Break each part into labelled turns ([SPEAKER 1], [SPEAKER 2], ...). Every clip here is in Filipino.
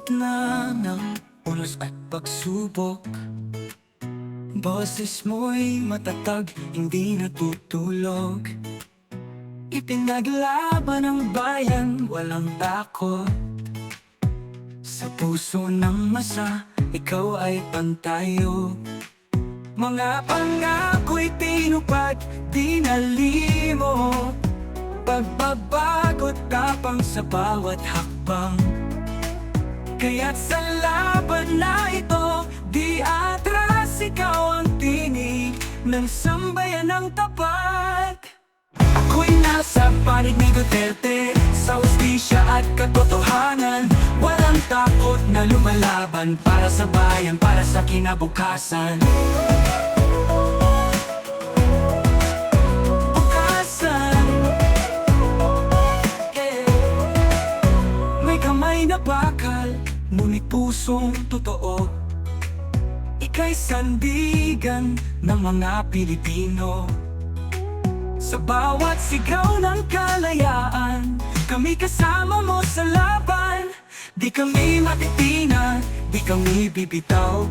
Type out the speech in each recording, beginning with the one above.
[SPEAKER 1] gitna ng unos at pagsubok, boses mo'y matatag, hindi natutulog. Ipinaglaban ang bayan, walang takot. Sa puso ng masa, ikaw ay pantayo. Mga pangako'y tinupad, di nalimot. Pagbabago't tapang sa bawat hakbang. Kaya't sa laban na ito, di atras, ikaw ang tinig ng sambayan ng tapat. Ako'y nasa panig ni Duterte, sa hustisya at katotohanan. Walang takot na lumalaban para sa bayan, para sa kinabukasan. May kamay na bakal, ngunit pusong totoo. Ika'y sandigan ng mga Pilipino. Sa bawat sigaw ng kalayaan, kami kasama mo sa laban. Di kami matitinag, di kami bibitaw.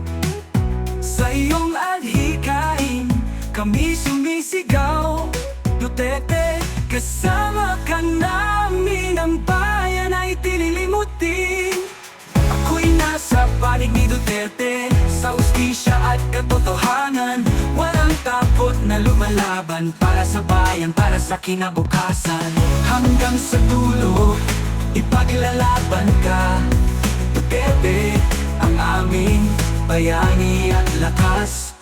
[SPEAKER 1] Sa iyong adhikain, kami sumisigaw. Duterte, kasama ka namin, ang bayan ay tililimutin. Ako'y nasa panig ni Duterte, sa hustisya at katotohanan. Walang takot na lumalaban para sa bayan, para sa kinabukasan. Hanggang sa dulo, ipaglalaban ka. Duterte, ang aming bayani at lakas.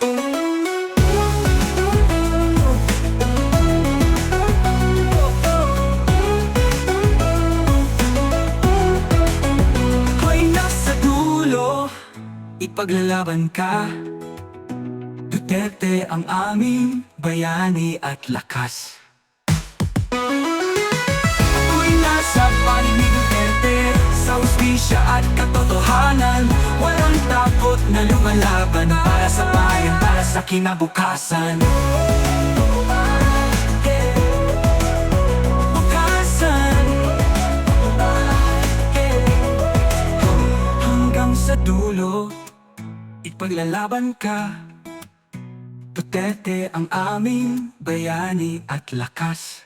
[SPEAKER 1] Ipaglalaban ka. Duterte, ang aming bayani at lakas. Ako'y nasa panig ni Duterte, sa hustisya at katotohanan. Walang takot na lumalaban para sa bayan, para sa kinabukasan. Hanggang sa dulo, ipaglalaban ka. Duterte, ang aming bayani at lakas.